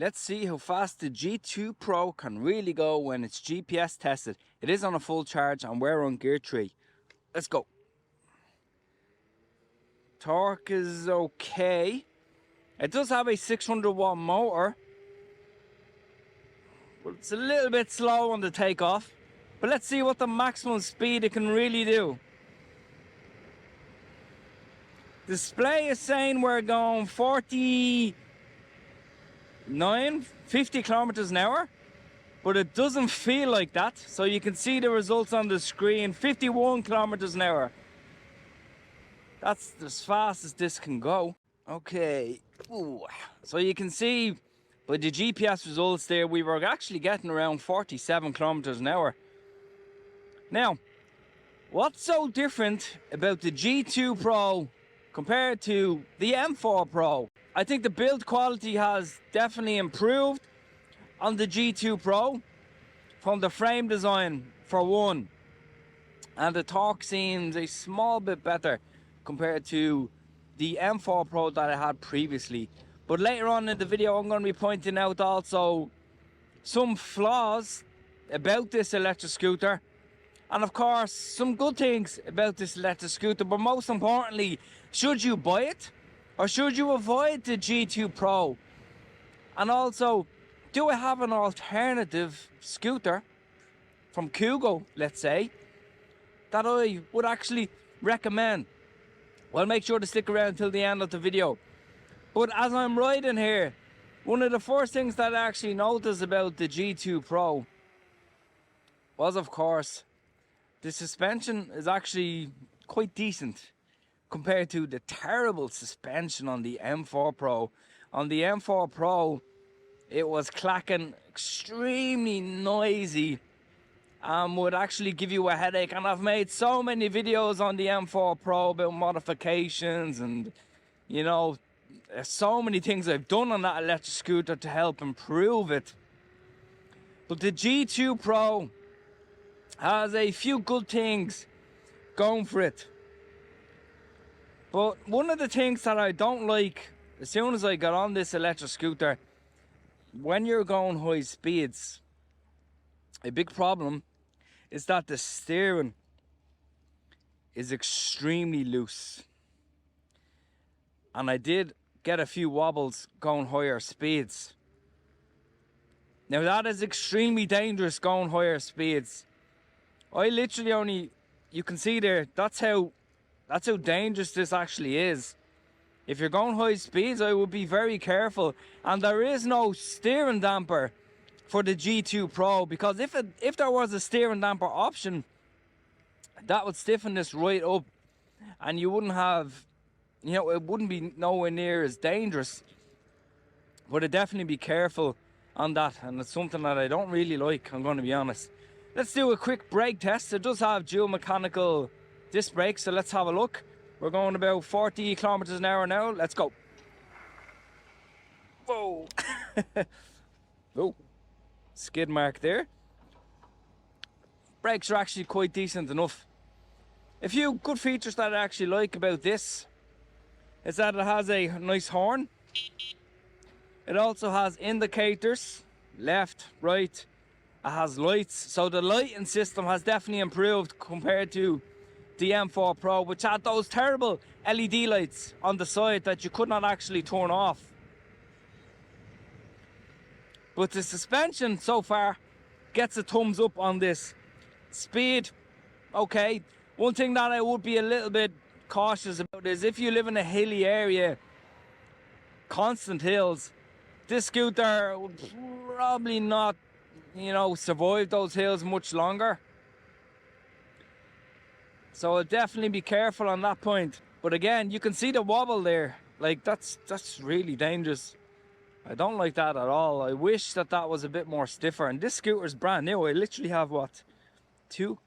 Let's see how fast the G2 Pro can really go when it's GPS tested. It is on a full charge and we're on gear 3. Let's go. Torque is okay. It does have a 600 watt motor, but it's a little bit slow on the takeoff. But let's see what the maximum speed it can really do. Display is saying we're going 50 kilometers an hour, but it doesn't feel like that. So you can see the results on the screen, 51 kilometers an hour. That's as fast as this can go. Okay, ooh. So you can see by the GPS results there, we were actually getting around 47 kilometers an hour. Now, what's so different about the G2 Pro compared to the M4 Pro? I think the build quality has definitely improved on the G2 Pro, from the frame design for one, and the torque seems a small bit better compared to the M4 Pro that I had previously. But later on in the video I'm going to be pointing out also some flaws about this electric scooter, and of course some good things about this electric scooter. But most importantly, should you buy it or should you avoid the G2 Pro? And also, do I have an alternative scooter from KuKo, let's say, that I would actually recommend? Well, make sure to stick around till the end of the video. But as I'm riding here, one of the first things that I actually noticed about the G2 Pro was, of course, the suspension is actually quite decent compared to the terrible suspension on the M4 Pro. On the M4 Pro, it was clacking extremely noisy and would actually give you a headache. And I've made so many videos on the M4 Pro about modifications and, you know, there's so many things I've done on that electric scooter to help improve it. But the G2 Pro has a few good things going for it. But one of the things that I don't like, as soon as I got on this electric scooter, when you're going high speeds, a big problem is that the steering is extremely loose. And I did get a few wobbles going higher speeds. Now that is extremely dangerous, going higher speeds. I literally only, you can see there, that's how dangerous this actually is. If you're going high speeds, I would be very careful. And there is no steering damper for the G2 Pro, because if there was a steering damper option, that would stiffen this right up and you wouldn't have, you know, it wouldn't be nowhere near as dangerous. But I'd definitely be careful on that, and it's something that I don't really like, I'm going to be honest. Let's do a quick brake test. It does have dual mechanical disc brakes, so let's have a look. We're going about 40 kilometers an hour now. Let's go. Whoa. Oh, skid mark there. Brakes are actually quite decent enough. A few good features that I actually like about this is that it has a nice horn. It also has indicators, left, right. It has lights, so the lighting system has definitely improved compared to the M4 Pro, which had those terrible LED lights on the side that you could not actually turn off. But the suspension so far gets a thumbs up on this. Speed, okay. One thing that I would be a little bit cautious about is if you live in a hilly area, constant hills, this scooter would probably not, you know, survive those hills much longer. So I'll definitely be careful on that point. But again, you can see the wobble there. Like, that's really dangerous. I don't like that at all. I wish that was a bit more stiffer. And this scooter's brand new. I literally have, what, 2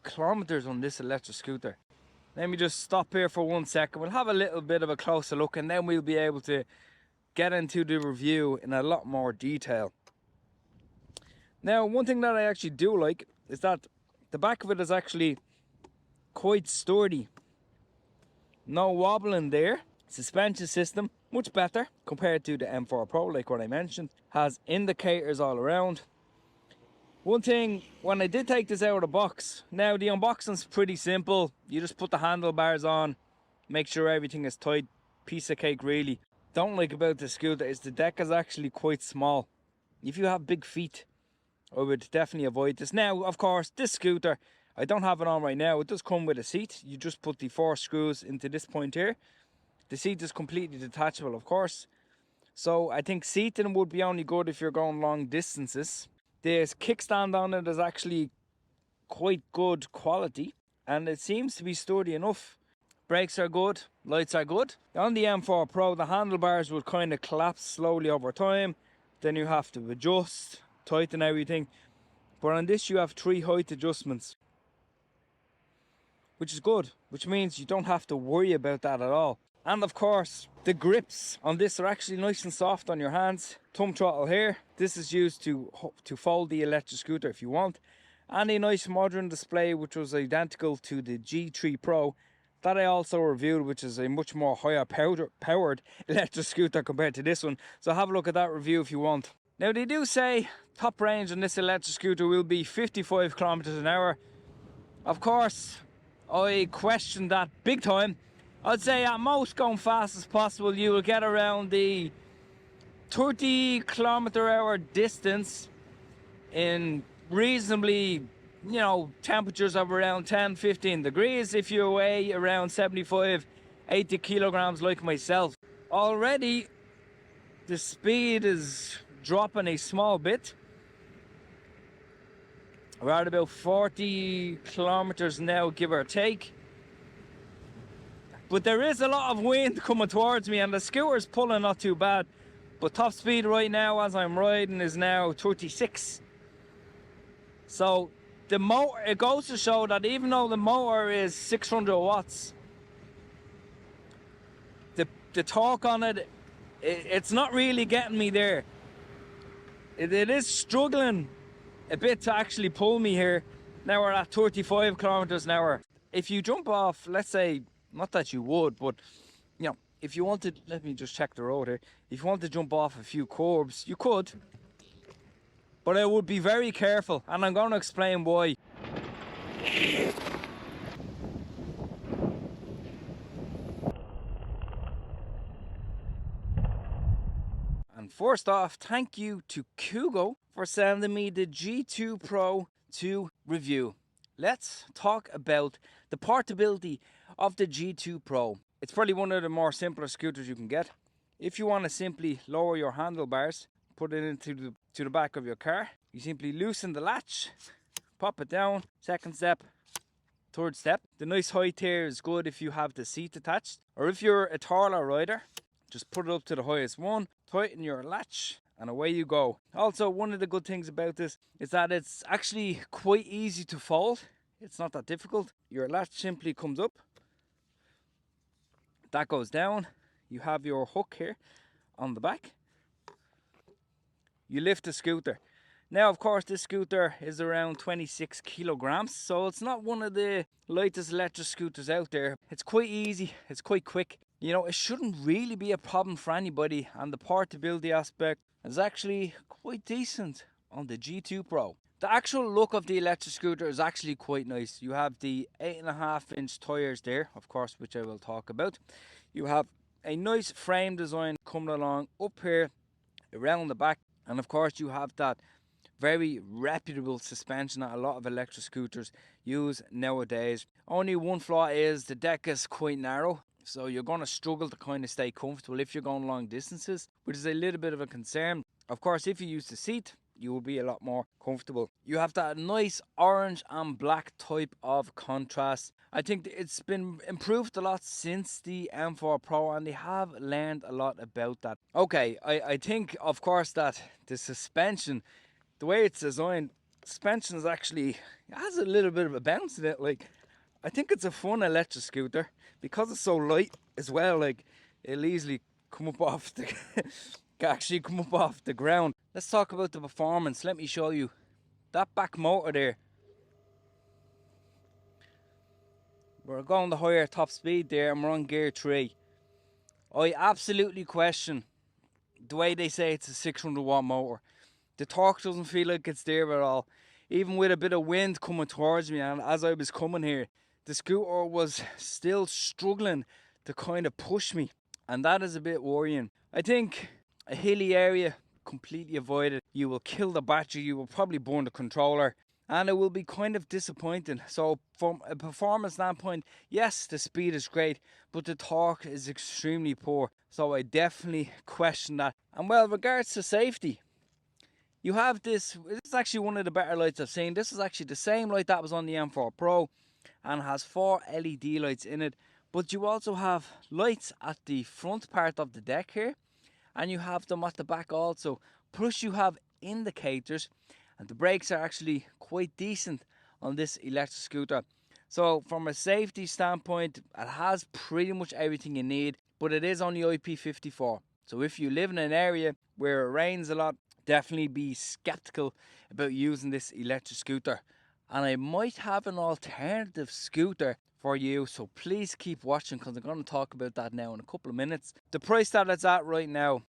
kilometers on this electric scooter. Let me just stop here for 1 second. We'll have a little bit of a closer look, and then we'll be able to get into the review in a lot more detail. Now, one thing that I actually do like is that the back of it is actually quite sturdy. No wobbling there. Suspension system much better compared to the M4 Pro, like what I mentioned. Has indicators all around. One thing, when I did take this out of the box, now the unboxing's pretty simple. You just put the handlebars on, make sure everything is tight, piece of cake really. Don't like about the scooter is the deck is actually quite small. If you have big feet, I would definitely avoid this. Now, of course, this scooter, I don't have it on right now. It does come with a seat. You just put the 4 screws into this point here. The seat is completely detachable, of course. So I think seating would be only good if you're going long distances. This kickstand on it is actually quite good quality, and it seems to be sturdy enough. Brakes are good, lights are good. On the M4 Pro, the handlebars would kind of collapse slowly over time. Then you have to adjust, tighten everything. But on this you have 3 height adjustments, which is good, which means you don't have to worry about that at all. And of course, the grips on this are actually nice and soft on your hands. Thumb throttle here. This is used to fold the electric scooter if you want. And a nice modern display which was identical to the G2 Pro that I also reviewed, which is a much more higher powered electric scooter compared to this one. So have a look at that review if you want. Now they do say top range on this electric scooter will be 55 kilometers an hour. Of course, I question that big time. I'd say at most, going fast as possible, you will get around the 30 kilometer hour distance in reasonably, you know, temperatures of around 10-15 degrees if you weigh around 75-80 kilograms like myself. Already the speed is dropping a small bit. We're at about 40 kilometers now, give or take. But there is a lot of wind coming towards me and the scooter's pulling not too bad. But top speed right now as I'm riding is now 36. So the motor, it goes to show that even though the motor is 600 watts, the torque on it, it's not really getting me there. It is struggling a bit to actually pull me here. Now we're at 35 kilometers an hour. If you jump off, let's say, not that you would, but you know, if you wanted, let me just check the road here. If you want to jump off a few curbs, you could. But I would be very careful, and I'm going to explain why. And first off, thank you to Kugo for sending me the G2 Pro to review. Let's talk about the portability of the G2 Pro. It's probably one of the more simpler scooters you can get. If you want to simply lower your handlebars, put it into the back of your car, you simply loosen the latch, pop it down, second step, third step. The nice height here is good if you have the seat attached, or if you're a taller rider, just put it up to the highest one, tighten your latch, and away you go. Also, one of the good things about this is that it's actually quite easy to fold. It's not that difficult. Your latch simply comes up, that goes down. You have your hook here on the back. You lift the scooter. Now, of course, this scooter is around 26 kilograms, so it's not one of the lightest electric scooters out there. It's quite easy, it's quite quick. You know, it shouldn't really be a problem for anybody, and the portability aspect is actually quite decent on the G2 Pro. The actual look of the electric scooter is actually quite nice. You have the 8.5-inch tires there, of course, which I will talk about. You have a nice frame design coming along up here around the back, and of course you have that very reputable suspension that a lot of electric scooters use nowadays. Only one flaw is the deck is quite narrow, so you're going to struggle to kind of stay comfortable if you're going long distances, which is a little bit of a concern. Of course, if you use the seat, you will be a lot more comfortable. You have that nice orange and black type of contrast. I think it's been improved a lot since the M4 Pro, and they have learned a lot about that. Okay, I think, of course, that the suspension, the way it's designed, suspension is actually, has a little bit of a bounce in it. Like, I think it's a fun electric scooter because it's so light as well. Like, it'll easily come up off the actually come up off the ground. Let's talk about the performance. Let me show you that back motor there. We're going the higher top speed there, and we're on gear 3. I absolutely question the way they say it's a 600 watt motor. The torque doesn't feel like it's there at all. Even with a bit of wind coming towards me, and as I was coming here, the scooter was still struggling to kind of push me, and that is a bit worrying. I think a hilly area, completely avoided. You will kill the battery, you will probably burn the controller, and it will be kind of disappointing. So from a performance standpoint, yes, the speed is great, but the torque is extremely poor. So I definitely question that. And well, regards to safety, you have this is actually one of the better lights I've seen. This is actually the same light that was on the M4 Pro and has 4 LED lights in it. But you also have lights at the front part of the deck here, and you have them at the back also. Plus you have indicators, and the brakes are actually quite decent on this electric scooter. So from a safety standpoint, it has pretty much everything you need, but it is only IP54. So if you live in an area where it rains a lot, definitely be skeptical about using this electric scooter. And I might have an alternative scooter for you, so please keep watching because I'm going to talk about that now in a couple of minutes. The price that it's at right now,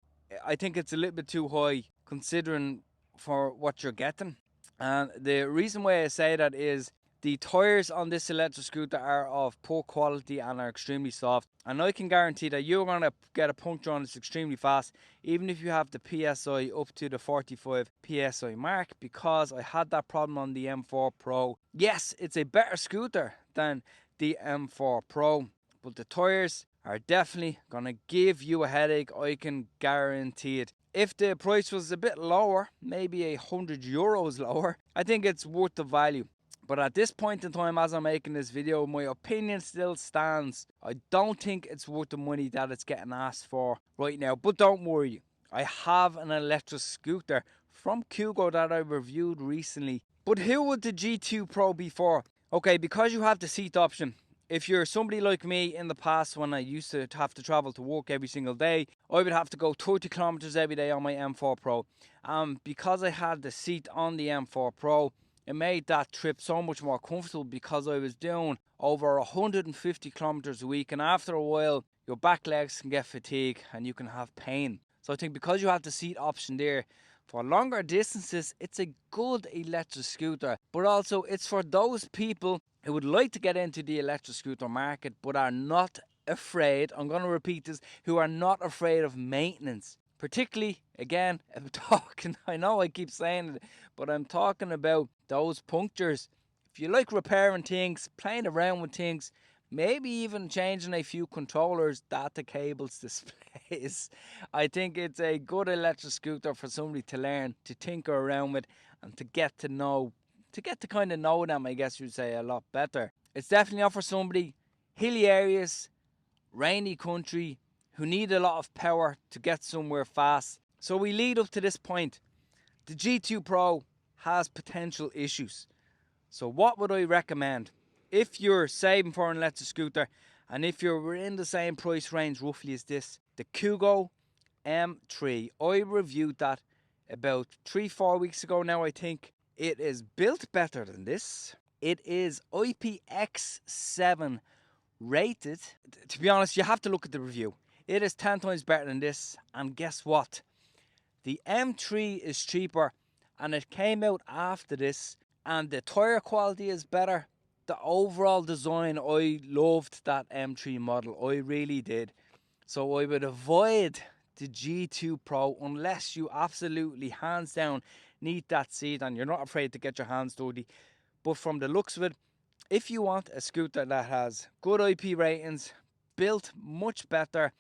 I think it's a little bit too high considering for what you're getting. And the reason why I say that is the tires on this electric scooter are of poor quality and are extremely soft. And I can guarantee that you're going to get a puncture on this extremely fast, even if you have the PSI up to the 45 PSI mark, because I had that problem on the M4 Pro. Yes, it's a better scooter than the M4 Pro, but the tires are definitely going to give you a headache. I can guarantee it. If the price was a bit lower, maybe €100 lower, I think it's worth the value. But at this point in time, as I'm making this video, my opinion still stands. I don't think it's worth the money that it's getting asked for right now. But don't worry, I have an electric scooter from KuKo that I reviewed recently. But who would the G2 Pro be for? Okay, because you have the seat option. If you're somebody like me in the past, when I used to have to travel to work every single day, I would have to go 30 kilometers every day on my M4 Pro. Because I had the seat on the M4 Pro, it made that trip so much more comfortable because I was doing over 150 kilometers a week, and after a while your back legs can get fatigued and you can have pain. So I think because you have the seat option there, for longer distances it's a good electric scooter. But also it's for those people who would like to get into the electric scooter market but are not afraid, I'm going to repeat this, who are not afraid of maintenance. Particularly, again, I'm talking, I know I keep saying it, but I'm talking about those punctures. If you like repairing things, playing around with things, maybe even changing a few controllers, data cables, displays, I think it's a good electric scooter for somebody to learn, to tinker around with, and to get to know, to kind of know them, I guess you'd say, a lot better. It's definitely not for somebody, hilly areas, rainy country, who need a lot of power to get somewhere fast. So we lead up to this point. The G2 Pro has potential issues. So what would I recommend? If you're saving for an electric scooter and if you're in the same price range roughly as this, the KuKo M3. I reviewed that about 3-4 weeks ago now, I think. It is built better than this. It is IPX7 rated. To be honest, you have to look at the review. It is 10 times better than this, and guess what? The M3 is cheaper and it came out after this, and the tire quality is better. The overall design, I loved that M3 model, I really did. So I would avoid the G2 Pro unless you absolutely hands down need that seat and you're not afraid to get your hands dirty. But from the looks of it, if you want a scooter that has good IP ratings, built much better,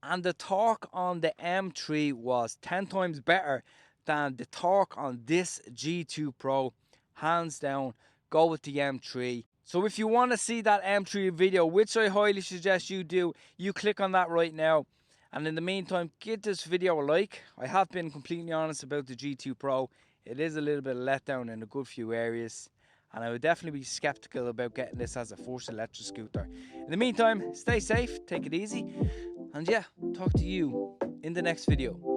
and the torque on the M3 was 10 times better than the torque on this G2 Pro, hands down, go with the M3. So if you want to see that M3 video, which I highly suggest you do, you click on that right now. And in the meantime, give this video a like. I have been completely honest about the G2 Pro. It is a little bit of a letdown in a good few areas, and I would definitely be skeptical about getting this as a first electric scooter. In the meantime, stay safe, take it easy, and yeah, talk to you in the next video.